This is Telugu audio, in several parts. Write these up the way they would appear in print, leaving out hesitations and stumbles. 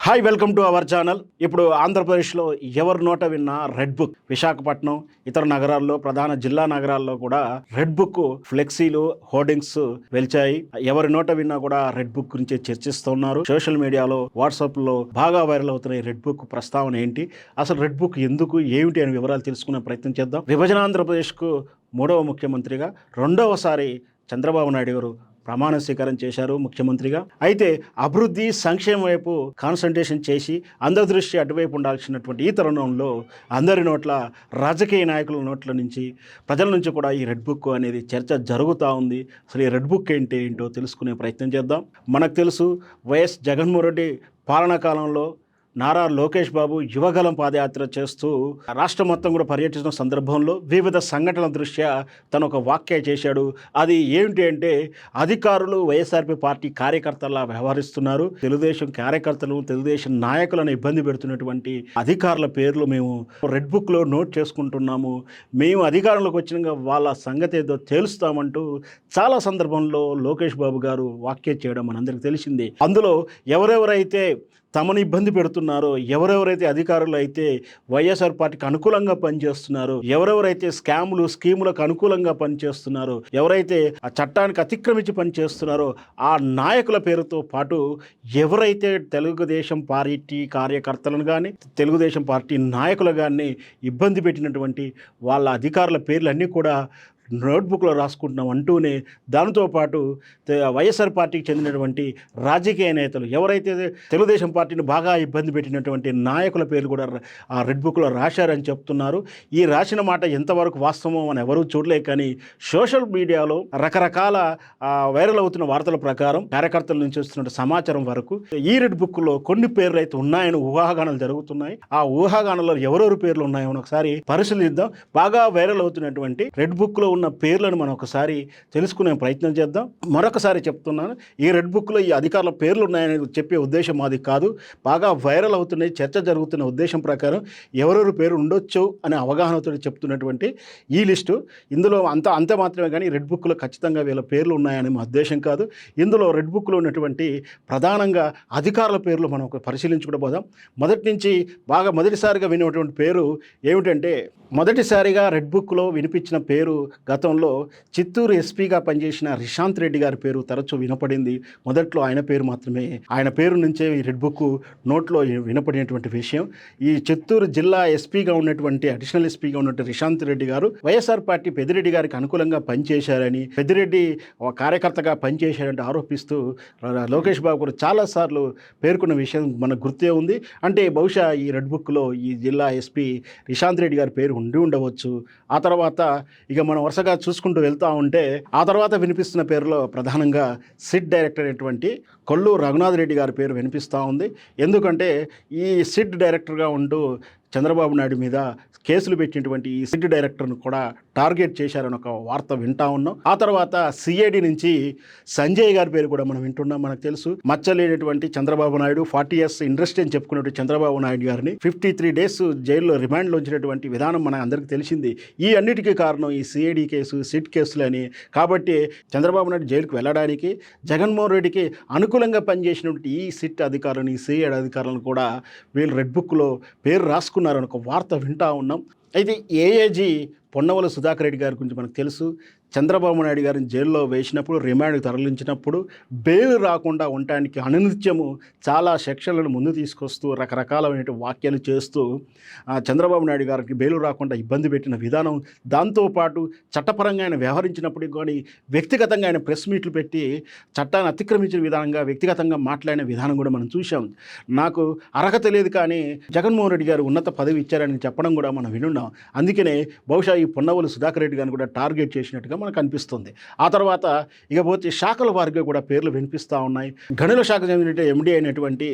Hi, welcome to our channel. ఇప్పుడు ఆంధ్రప్రదేశ్లో ఎవరి నోట విన్నా రెడ్ బుక్. విశాఖపట్నం, ఇతర నగరాల్లో, ప్రధాన జిల్లా నగరాల్లో కూడా రెడ్ బుక్ ఫ్లెక్సీలు, హోర్డింగ్స్ వెలిచాయి. ఎవరి నోట విన్నా కూడా రెడ్ బుక్ గురించి చర్చిస్తున్నారు. సోషల్ మీడియాలో, వాట్సాప్ లో బాగా వైరల్ అవుతున్న ఈ రెడ్ బుక్ ప్రస్తావన ఏంటి, అసలు రెడ్ బుక్ ఎందుకు, ఏమిటి అనే వివరాలు తెలుసుకునే ప్రయత్నం చేద్దాం. విభజన ఆంధ్రప్రదేశ్కు మూడవ ముఖ్యమంత్రిగా రెండవసారి చంద్రబాబు నాయుడు గారు ప్రమాణ స్వీకారం చేశారు ముఖ్యమంత్రిగా. అయితే అభివృద్ధి, సంక్షేమం వైపు కాన్సన్ట్రేషన్ చేసి అందరి దృష్టి అటువైపు ఉండాల్సినటువంటి ఈ తరుణంలో అందరి నోట్ల, రాజకీయ నాయకుల నోట్ల నుంచి, ప్రజల నుంచి కూడా ఈ రెడ్ బుక్ అనేది చర్చ జరుగుతూ ఉంది. అసలు ఈ రెడ్ బుక్ ఏంటో తెలుసుకునే ప్రయత్నం చేద్దాం. మనకు తెలుసు, వైఎస్ జగన్మోహన్ రెడ్డి పాలనా కాలంలో నారా లోకేష్ బాబు యువగలం పాదయాత్ర చేస్తూ రాష్ట్రం మొత్తం కూడా పర్యటించిన సందర్భంలో వివిధ సంఘటనల దృష్ట్యా తను ఒక వ్యాఖ్య చేశాడు. అది ఏమిటి అంటే, అధికారులు వైఎస్ఆర్పీ పార్టీ కార్యకర్తలా వ్యవహరిస్తున్నారు, తెలుగుదేశం కార్యకర్తలు, తెలుగుదేశం నాయకులను ఇబ్బంది పెడుతున్నటువంటి అధికారుల పేర్లు మేము రెడ్ బుక్లో నోట్ చేసుకుంటున్నాము, మేము అధికారంలోకి వచ్చినాక వాళ్ళ సంగతి ఏదో తేలుస్తామంటూ చాలా సందర్భంలో లోకేష్ బాబు గారు వ్యాఖ్య చేయడం మనందరికీ తెలిసిందే. అందులో ఎవరెవరైతే తమను ఇబ్బంది పెడుతున్నారో, ఎవరెవరైతే అధికారులు అయితే వైఎస్ఆర్ పార్టీకి అనుకూలంగా పనిచేస్తున్నారో, ఎవరెవరైతే స్కాములు, స్కీములకు అనుకూలంగా పనిచేస్తున్నారో, ఎవరైతే ఆ చట్టానికి అతిక్రమించి పనిచేస్తున్నారో ఆ నాయకుల పేరుతో పాటు ఎవరైతే తెలుగుదేశం పార్టీ కార్యకర్తలను కానీ, తెలుగుదేశం పార్టీ నాయకులు కానీ ఇబ్బంది పెట్టినటువంటి వాళ్ళ అధికారుల పేర్లన్నీ కూడా నోట్బుక్లో రాసుకుంటున్నాం అంటూనే, దానితో పాటు వైఎస్ఆర్ పార్టీకి చెందినటువంటి రాజకీయ నేతలు, ఎవరైతే తెలుగుదేశం పార్టీని బాగా ఇబ్బంది పెట్టినటువంటి నాయకుల పేర్లు కూడా ఆ రెడ్ బుక్లో రాశారని చెప్తున్నారు. ఈ రాసిన మాట ఎంతవరకు వాస్తవం అని ఎవరూ చూడలే, కానీ సోషల్ మీడియాలో రకరకాల వైరల్ అవుతున్న వార్తల ప్రకారం, కార్యకర్తల నుంచి వస్తున్న సమాచారం వరకు ఈ రెడ్ బుక్లో కొన్ని పేర్లు అయితే ఉన్నాయని ఊహాగానాలు జరుగుతున్నాయి. ఆ ఊహాగానాల్లో ఎవరెవరి పేర్లు ఉన్నాయో ఒకసారి పరిశీలిద్దాం. బాగా వైరల్ అవుతున్నటువంటి రెడ్ బుక్లో ఉన్న పేర్లను మనం ఒకసారి తెలుసుకునే ప్రయత్నం చేద్దాం. మరొకసారి చెప్తున్నాను, ఈ రెడ్ బుక్లో ఈ అధికారుల పేర్లు ఉన్నాయని చెప్పే ఉద్దేశం మాది కాదు. బాగా వైరల్ అవుతున్నాయి, చర్చ జరుగుతున్న ఉద్దేశం ప్రకారం ఎవరెవరి పేరు ఉండొచ్చు అనే అవగాహనతో చెప్తున్నటువంటి ఈ లిస్టు. ఇందులో అంతే మాత్రమే, కానీ రెడ్ బుక్లో ఖచ్చితంగా వీళ్ళ పేర్లు ఉన్నాయని మా ఉద్దేశం కాదు. ఇందులో రెడ్ బుక్లో ఉన్నటువంటి ప్రధానంగా అధికారుల పేర్లు మనం పరిశీలించుకుంటూ పోదాం. మొదటిసారిగా వినేటువంటి పేరు ఏమిటంటే, మొదటిసారిగా రెడ్ బుక్లో వినిపించిన పేరు గతంలో చిత్తూరు ఎస్పీగా పనిచేసిన రిషాంత్ రెడ్డి గారి పేరు తరచూ వినపడింది. మొదట్లో ఆయన పేరు మాత్రమే, ఆయన పేరు నుంచే ఈ రెడ్ బుక్ నోట్లో వినపడినటువంటి విషయం. ఈ చిత్తూరు జిల్లా ఎస్పీగా ఉన్నటువంటి, అడిషనల్ ఎస్పీగా ఉన్నటువంటి రిషాంత్ రెడ్డి గారు వైఎస్ఆర్ పార్టీ పెద్దిరెడ్డి గారికి అనుకూలంగా పనిచేశారని, పెద్దిరెడ్డి కార్యకర్తగా పనిచేశారని ఆరోపిస్తూ లోకేష్ బాబు గారు చాలాసార్లు పేర్కొన్న విషయం మనకు గుర్తే ఉంది. అంటే బహుశా ఈ రెడ్ బుక్లో ఈ జిల్లా ఎస్పీ రిషాంత్ రెడ్డి గారి పేరు ఉండి ఉండవచ్చు. ఆ తర్వాత ఇక మనం వరుసగా చూసుకుంటూ వెళ్తూ ఉంటే, ఆ తర్వాత వినిపిస్తున్న పేరులో ప్రధానంగా సిట్ డైరెక్టర్ అయినటువంటి కొల్లు రఘునాథ్ రెడ్డి గారి పేరు వినిపిస్తూ ఉంది. ఎందుకంటే ఈ సిట్ డైరెక్టర్గా ఉంటూ చంద్రబాబు నాయుడు మీద కేసులు పెట్టినటువంటి ఈ సిట్ డైరెక్టర్ను కూడా టార్గెట్ చేశారని ఒక వార్త వింటా ఉన్నాం. ఆ తర్వాత సిఐడి నుంచి సంజయ్ గారి పేరు కూడా మనం వింటున్నాం. మనకు తెలుసు, మచ్చలేనటువంటి చంద్రబాబు నాయుడు, 40 years ఇండస్ట్రీ అని చెప్పుకున్నటువంటి చంద్రబాబు నాయుడు గారిని 53 days జైల్లో రిమాండ్లో ఉంచినటువంటి విధానం మన అందరికీ తెలిసింది. ఈ అన్నిటికీ కారణం ఈ సిఐడి కేసు, సిట్ కేసులని. కాబట్టి చంద్రబాబు నాయుడు జైలుకు వెళ్ళడానికి, జగన్మోహన్ రెడ్డికి అనుకూలంగా పనిచేసినటువంటి ఈ సిట్ అధికారులను, ఈ సిఐడి అధికారులను కూడా వీళ్ళు రెడ్ బుక్లో పేరు రాసుకున్నారని ఒక వార్త వింటా ఉన్నాం. అయితే ఏఏజీ పొన్నవల సుధాకర్ రెడ్డి గారి గురించి మనకు తెలుసు. చంద్రబాబు నాయుడు గారిని జైల్లో వేసినప్పుడు, రిమాండ్కి తరలించినప్పుడు బెయిల్ రాకుండా ఉండటానికి అనునిత్యము చాలా సెక్షన్లను ముందు తీసుకొస్తూ రకరకాలైన వ్యాఖ్యలు చేస్తూ చంద్రబాబు నాయుడు గారికి బెయిల్ రాకుండా ఇబ్బంది పెట్టిన విధానం, దాంతోపాటు చట్టపరంగా ఆయన వ్యవహరించినప్పటికీ కానీ వ్యక్తిగతంగా ఆయన ప్రెస్ మీట్లు పెట్టి చట్టాన్ని అతిక్రమించిన విధానంగా, వ్యక్తిగతంగా మాట్లాడిన విధానం కూడా మనం చూసాం. నాకు అర్హత లేదు కానీ జగన్మోహన్ రెడ్డి గారు ఉన్నత పదవి ఇచ్చారని చెప్పడం కూడా మనం వినున్నాం. అందుకనే బహుశా ఈ పొన్నవలు సుధాకర్ రెడ్డి గారిని కూడా టార్గెట్ చేసినట్టుగా మనకు అనిపిస్తుంది. ఆ తర్వాత ఇక పోతే శాఖల వారిగా కూడా పేర్లు వినిపిస్తూ ఉన్నాయి. గనుల శాఖ చెందిన ఎండీ అయినటువంటి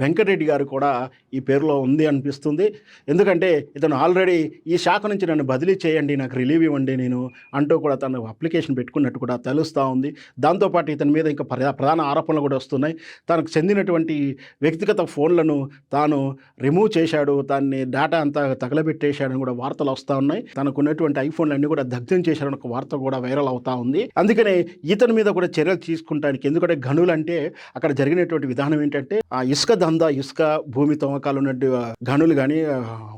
వెంకటరెడ్డి గారు కూడా ఈ పేరులో ఉంది అనిపిస్తుంది. ఎందుకంటే ఇతను ఆల్రెడీ ఈ శాఖ నుంచి నన్ను బదిలీ చేయండి, నాకు రిలీవ్ ఇవ్వండి నేను అంటూ కూడా తను అప్లికేషన్ పెట్టుకున్నట్టు కూడా తెలుస్తూ ఉంది. దాంతోపాటు ఇతని మీద ఇంకా ప్రధాన ఆరోపణలు కూడా వస్తున్నాయి. తనకు చెందినటువంటి వ్యక్తిగత ఫోన్లను తాను రిమూవ్ చేశాడు, దాన్ని డేటా అంతా తగలబెట్టేశాడని కూడా వార్తలు వస్తూ ఉన్నాయి. తనకున్నటువంటి ఐఫోన్లు అన్నీ కూడా దగ్ధం చేశారని ఒక వార్త కూడా కూడా వైరల్ అవుతా ఉంది. అందుకనే ఇతని మీద కూడా చర్యలు తీసుకుంటానికి, ఎందుకంటే గనులు అంటే అక్కడ జరిగినటువంటి విధానం ఏంటంటే ఆ ఇసుక దందా, ఇసుక భూమి తవ్వకాలు ఉన్నట్టు గనులు కానీ,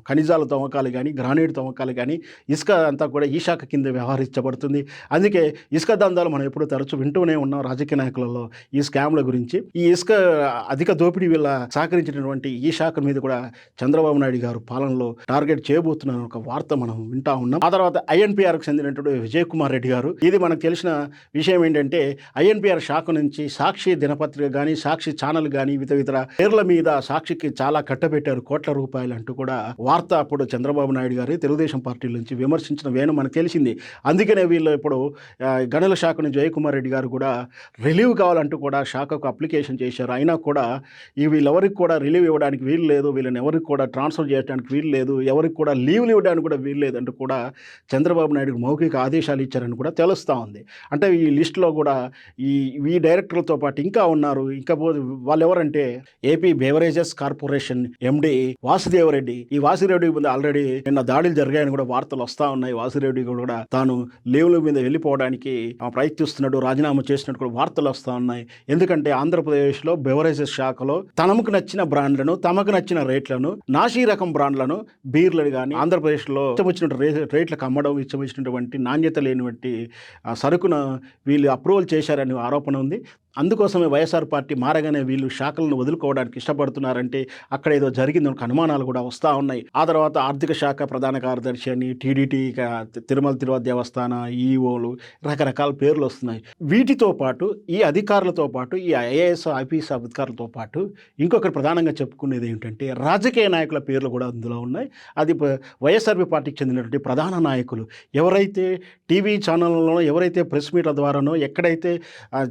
ఖనిజాల తవ్వకాలు కానీ, గ్రానైట్ తవ్వకాలు కానీ, ఇసుక అంతా కూడా ఈ శాఖ కింద వ్యవహరించబడుతుంది. అందుకే ఇసుక దందాలు మనం ఎప్పుడు తరచూ వింటూనే ఉన్నాం రాజకీయ నాయకులలో ఈ స్కామ్ల గురించి. ఈ ఇసుక అధిక దోపిడీ వీళ్ళ సహకరించినటువంటి ఈ శాఖ మీద కూడా చంద్రబాబు నాయుడు గారు పాలనలో టార్గెట్ చేయబోతున్న ఒక వార్త మనం వింటా ఉన్నాం. ఆ తర్వాత ఐఎన్పిఆర్కి చెందినటువంటి విజయ్ కుమార్ రెడ్డి గారు, ఇది మనకు తెలిసిన విషయం ఏంటంటే ఐఎన్పిఆర్ శాఖ నుంచి సాక్షి దినపత్రిక కానీ, సాక్షి ఛానల్ కానీ, ఇతర పేర్ల మీద సాక్షికి చాలా కట్టబెట్టారు కోట్ల రూపాయలు అంటూ కూడా వార్త అప్పుడు చంద్రబాబు నాయుడు గారు తెలుగుదేశం పార్టీ నుంచి విమర్శించిన వేణు మనకు తెలిసింది. అందుకనే వీళ్ళు ఇప్పుడు గనుల శాఖ నుంచి జయకుమార్ రెడ్డి గారు కూడా రిలీవ్ కావాలంటూ కూడా శాఖకు అప్లికేషన్ చేశారు. అయినా కూడా వీళ్ళెవరికి కూడా రిలీవ్ ఇవ్వడానికి వీలు లేదు, వీళ్ళని ఎవరికి కూడా ట్రాన్స్ఫర్ చేయడానికి వీలు లేదు, ఎవరికి కూడా లీవ్లు ఇవ్వడానికి కూడా వీలు లేదంటూ కూడా చంద్రబాబు నాయుడుకు మౌఖిక ఆదేశాలు ఇచ్చారని కూడా తెలుస్తూ ఉంది. అంటే ఈ లిస్టులో కూడా ఈ డైరెక్టర్లతో పాటు ఇంకా ఉన్నారు. ఇంకా వాళ్ళు ఎవరంటే AP beverages corporation MD Vasudeva Reddy. ఈ వాసుదేవరెడ్డి మీద ఆల్రెడీ నిన్న దాడులు జరిగాయని కూడా వార్తలు వస్తూ ఉన్నాయి. వాసుదేవరెడ్డి కూడా తాను లీవ్ల మీద వెళ్ళిపోవడానికి ప్రయత్నిస్తున్నాడు, రాజీనామా చేసినట్టు కూడా వార్తలు వస్తూ ఉన్నాయి. ఎందుకంటే ఆంధ్రప్రదేశ్లో బెవరేజెస్ శాఖలో తమకు నచ్చిన బ్రాండ్లను, తమకు నచ్చిన రేట్లను, నాసీ రకం బ్రాండ్లను, బీర్లను కానీ ఆంధ్రప్రదేశ్లో ఇష్టం రేట్లకు అమ్మడం, ఇష్టం వచ్చినటువంటి నాణ్యత లేనివంటి సరుకును వీళ్ళు అప్రూవల్ చేశారని ఆరోపణ ఉంది. అందుకోసమే వైఎస్ఆర్ పార్టీ మారగానే వీళ్ళు శాఖలను వదులుకోవడానికి ఇష్టపడుతున్నారంటే అక్కడ ఏదో జరిగింది ఒక అనుమానాలు కూడా వస్తూ ఉన్నాయి. ఆ తర్వాత ఆర్థిక శాఖ ప్రధాన కార్యదర్శి అని, టీడీటీ, తిరుపతి దేవస్థాన ఈఓలు, రకరకాల పేర్లు వస్తున్నాయి. వీటితో పాటు ఈ అధికారులతో పాటు ఈ ఐఏఎస్ ఐపీఎస్ అధికారులతో పాటు ఇంకొకటి ప్రధానంగా చెప్పుకునేది ఏంటంటే రాజకీయ నాయకుల పేర్లు కూడా అందులో ఉన్నాయి. అది వైఎస్ఆర్పీ పార్టీకి చెందినటువంటి ప్రధాన నాయకులు ఎవరైతే టీవీ ఛానళ్ళలో, ఎవరైతే ప్రెస్ మీట్ల ద్వారానో, ఎక్కడైతే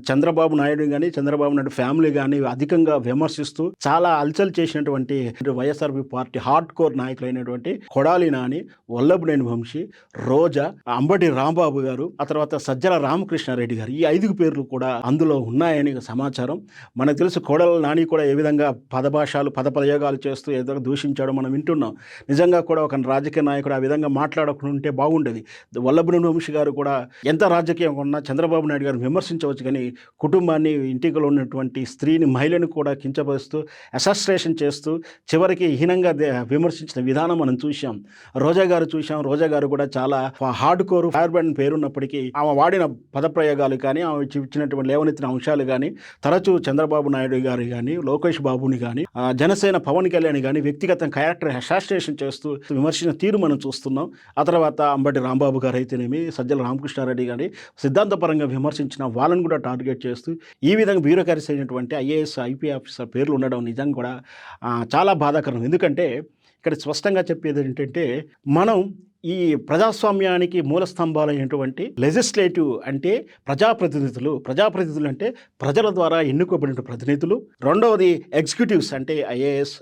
చంద్రబాబు నాయుడు కానీ, చంద్రబాబు నాయుడు ఫ్యామిలీ కానీ అధికంగా విమర్శిస్తూ చాలా అల్చల్ చేసినటువంటి వైఎస్ఆర్పీ పార్టీ హార్డ్ కోర్ నాయకులైనటువంటి కొడాలి నాని, వల్లభనేని వంశీ, రోజా, అంబటి రాంబాబు గారు, ఆ తర్వాత సజ్జల రామకృష్ణారెడ్డి గారు, ఈ 5 పేర్లు కూడా అందులో ఉన్నాయని సమాచారం. మనకు తెలుసు కొడాలి నాని కూడా ఏ విధంగా పదప్రయోగాలు చేస్తూ ఏదో దూషించాడో మనం వింటున్నాం. నిజంగా కూడా ఒక రాజకీయ నాయకుడు ఆ విధంగా మాట్లాడకుండా ఉంటే బాగుండేది. వల్లభనేని వంశీ గారు కూడా ఎంత రాజకీయం ఉన్నా చంద్రబాబు నాయుడు గారిని విమర్శించవచ్చు, కానీ కుటుంబాన్ని, ఇంటిలో ఉన్నటువంటి స్త్రీని, మహిళను కూడా కించపరుస్తూ అసస్ట్రేషన్ చేస్తూ చివరికి హీనంగా విమర్శించిన విధానం మనం చూసాం. రోజా గారు కూడా చాలా హార్డ్ కోర్ ఫైర్ బ్రాండ్ పేరున్నప్పటికీ ఆమె వాడిన పదప్రయోగాలు కానీ, ఆమె ఇచ్చినటువంటి లేవనెత్తిన అంశాలు కానీ తరచూ చంద్రబాబు నాయుడు గారు కానీ, లోకేష్ బాబుని కానీ, జనసేన పవన్ కళ్యాణ్ కానీ వ్యక్తిగత క్యారెక్టర్ అసాసినేషన్ చేస్తూ విమర్శించిన తీరు మనం చూస్తున్నాం. ఆ తర్వాత అంబటి రాంబాబు గారు అయితేనేమి, సజ్జల రామకృష్ణారెడ్డి గారి సిద్ధాంతపరంగా విమర్శించిన వాళ్ళని కూడా టార్గెట్ చేస్తూ ఈ విధంగా బ్యూరోక్రసీ అయినటువంటి ఐఏఎస్ ఐపీ ఆఫీసర్ పేర్లు ఉండడం నిజంగా కూడా చాలా బాధాకరం. ఎందుకంటే ఇక్కడ స్పష్టంగా చెప్పేది ఏంటంటే మనం ఈ ప్రజాస్వామ్యానికి మూల స్తంభాలైనటువంటి లెజిస్లేటివ్ అంటే ప్రజాప్రతినిధులు అంటే ప్రజల ద్వారా ఎన్నుకోబడిన ప్రతినిధులు, రెండవది ఎగ్జిక్యూటివ్స్ అంటే ఐఏఎస్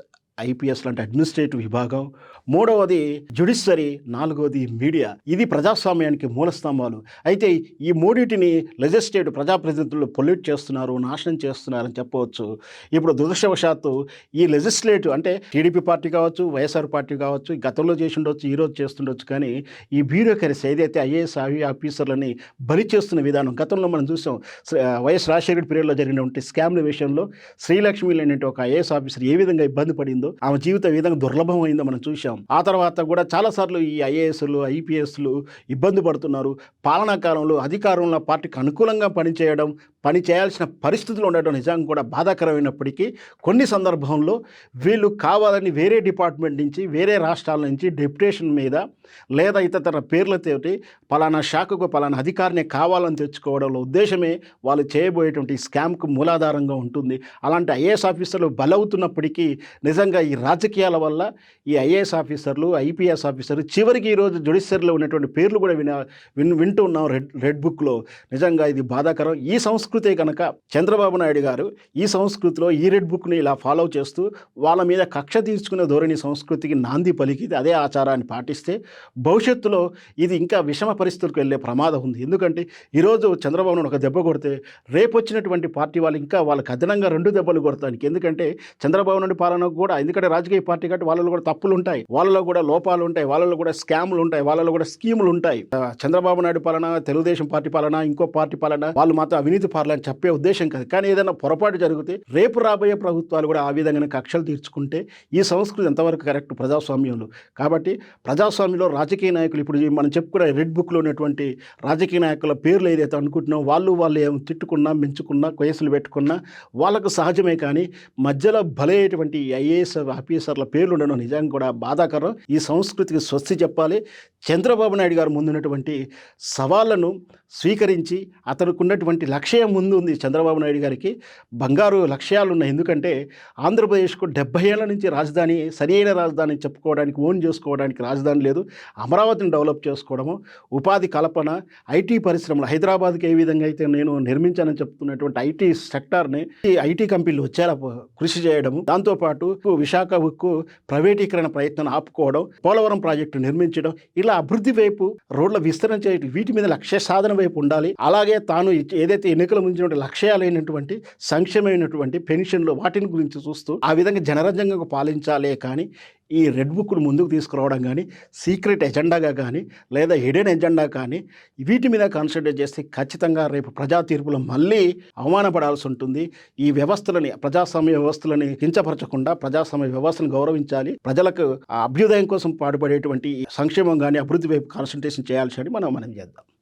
ఐపీఎస్ లాంటి అడ్మినిస్ట్రేటివ్ విభాగం, మూడవది జ్యుడిషియరీ, నాలుగవది మీడియా. ఇది ప్రజాస్వామ్యానికి మూల స్తంభాలు. అయితే ఈ మూడింటిని లెజిస్లేటివ్ ప్రజాప్రతినిధులు పొల్యూట్ చేస్తున్నారు, నాశనం చేస్తున్నారని చెప్పవచ్చు. ఇప్పుడు దురదృష్టవశాత్తు ఈ లెజిస్లేటివ్ అంటే టీడీపీ పార్టీ కావచ్చు, వైఎస్ఆర్ పార్టీ కావచ్చు, గతంలో చేసి ఉండొచ్చు, ఈరోజు చేస్తుండొచ్చు, కానీ ఈ బ్యూరోక్రసీ ఏదైతే ఐఏఎస్ ఆఫీసర్లని బలి చేస్తున్న విధానం గతంలో మనం చూసాం. వైఎస్ రాజశేఖర పీరియడ్లో జరిగినటువంటి స్కామ్ల విషయంలో శ్రీలక్ష్మి లేని ఒక ఐఏఎస్ ఆఫీసర్ ఏ విధంగా ఇబ్బంది పడిందో, ఆమె జీవితం ఏ విధంగా దుర్లభం అయిందో మనం చూసాం. ఆ తర్వాత కూడా చాలాసార్లు ఈ ఐఏఎస్లు, ఐపీఎస్లు ఇబ్బంది పడుతున్నారు. పాలనా కాలంలో అధికారంలో పార్టీకి అనుకూలంగా పని చేయాల్సిన పరిస్థితులు ఉండడం నిజంగా కూడా బాధాకరమైనప్పటికీ కొన్ని సందర్భంలో వీళ్ళు కావాలని వేరే డిపార్ట్మెంట్ నుంచి, వేరే రాష్ట్రాల నుంచి డెప్యుటేషన్ మీద లేదా ఇతర పేర్లతోటి పలానా శాఖకు పలానా అధికారిని కావాలని తెచ్చుకోవడంలో ఉద్దేశమే వాళ్ళు చేయబోయేటువంటి స్కామ్కు మూలాధారంగా ఉంటుంది. అలాంటి ఐఏఎస్ ఆఫీసర్లు బలవుతున్నప్పటికీ నిజంగా ఈ రాజకీయాల వల్ల ఈ ఐఏఎస్ ఆఫీసర్లు, ఐపీఎస్ ఆఫీసర్లు చివరికి ఈరోజు జ్యుడిషియరీలో ఉన్నటువంటి పేర్లు కూడా వింటూ ఉన్నాం రెడ్ బుక్లో. నిజంగా ఇది బాధాకరం. ఈ సంస్కృతే కనుక చంద్రబాబు నాయుడు గారు ఈ సంస్కృతిలో ఈ రెడ్ బుక్ని ఇలా ఫాలో చేస్తూ వాళ్ళ మీద కక్ష తీర్చుకునే ధోరణి సంస్కృతికి నాంది పలికితే, అదే ఆచారాన్ని పాటిస్తే భవిష్యత్తులో ఇది ఇంకా విషమ పరిస్థితులకు వెళ్ళే ప్రమాదం ఉంది. ఎందుకంటే ఈరోజు చంద్రబాబు నాయుడు ఒక దెబ్బ కొడితే రేపు వచ్చినటువంటి పార్టీ వాళ్ళు ఇంకా వాళ్ళకి అదనంగా 2 దెబ్బలు కొడతానికి. ఎందుకంటే చంద్రబాబు నాయుడు పాలనకు కూడా ఎందుకంటే రాజకీయ పార్టీ కాబట్టి వాళ్ళలో కూడా తప్పులు ఉంటాయి, వాళ్ళలో కూడా లోపాలు ఉంటాయి, వాళ్ళలో కూడా స్కాములు ఉంటాయి, వాళ్ళలో కూడా స్కీములు ఉంటాయి. చంద్రబాబు నాయుడు పాలన, తెలుగుదేశం పార్టీ పాలన, ఇంకో పార్టీ పాలన వాళ్ళు మాత్రం అవినీతి పాలన చెప్పే ఉద్దేశం కాదు. కానీ ఏదైనా పొరపాటు జరిగితే రేపు రాబోయే ప్రభుత్వాలు కూడా ఆ విధంగానే కక్షలు తీర్చుకుంటే ఈ సంస్కృతి ఎంతవరకు కరెక్ట్ ప్రజాస్వామ్యంలో? కాబట్టి ప్రజాస్వామ్యంలో రాజకీయ నాయకులు ఇప్పుడు మనం చెప్పుకున్న రెడ్ బుక్లో ఉన్నటువంటి రాజకీయ నాయకుల పేర్లు ఏదైతే అనుకుంటున్నాం వాళ్ళు ఏం తిట్టుకున్నా, మెంచుకున్నా, కేసులు పెట్టుకున్నా వాళ్ళకు సహజమే. కానీ మధ్యలో బలయ్యేటువంటి ఐఏఎస్ ఆఫీసర్ల పేర్లు ఉండడం నిజంగా కూడా బాధాకరం. ఈ సంస్కృతికి స్వస్తి చెప్పాలి. చంద్రబాబు నాయుడు గారు ముందున్నటువంటి సవాళ్లను స్వీకరించి అతనికి ఉన్నటువంటి లక్ష్యం ముందు ఉంది. చంద్రబాబు నాయుడు గారికి బంగారు లక్ష్యాలు ఉన్నాయి. ఎందుకంటే ఆంధ్రప్రదేశ్కు 70 ఏళ్ల నుంచి రాజధాని, సరైన రాజధాని చెప్పుకోవడానికి, ఓన్ చేసుకోవడానికి రాజధాని లేదు. అమరావతిని డెవలప్ చేసుకోవడము, ఉపాధి కల్పన, ఐటీ పరిశ్రమలు హైదరాబాద్కి ఏ విధంగా అయితే నేను నిర్మించానని చెప్తున్నటువంటి ఐటీ సెక్టార్ని ఈ ఐటీ కంపెనీలు వచ్చేలా కృషి చేయడము, దాంతోపాటు విశాఖ ఉక్కు ప్రైవేటీకరణ ప్రయత్నాన్ని ఆపుకోవడం, పోలవరం ప్రాజెక్టు నిర్మించడం, ఇలా అభివృద్ధి వైపు రోడ్ల విస్తరణ చేయడం, వీటి మీద లక్ష్య సాధన వైపు ఉండాలి. అలాగే తాను ఏదైతే ఎన్నికల ముందు లక్ష్యాలైనటువంటి సంక్షేమైనటువంటి పెన్షన్లు వాటిని గురించి చూస్తూ ఆ విధంగా జనరంజంగా పాలించాలే. కానీ ఈ రెడ్ బుక్ను ముందుకు తీసుకురావడం కానీ, సీక్రెట్ ఎజెండాగా కానీ, లేదా హిడెన్ ఎజెండా కానీ వీటి మీద కాన్సన్ట్రేట్ చేస్తే ఖచ్చితంగా రేపు ప్రజా తీర్పులో మళ్ళీ అవమానపడాల్సి ఉంటుంది. ఈ వ్యవస్థలని, ప్రజాస్వామ్య వ్యవస్థలని కించపరచకుండా ప్రజాస్వామ్య వ్యవస్థను గౌరవించాలి. ప్రజలకు అభ్యుదయం కోసం పాటుపడేటువంటి సంక్షేమం కానీ, అభివృద్ధి వైపు కాన్సన్ట్రేషన్ చేయాల్సి అని మనం చేద్దాం.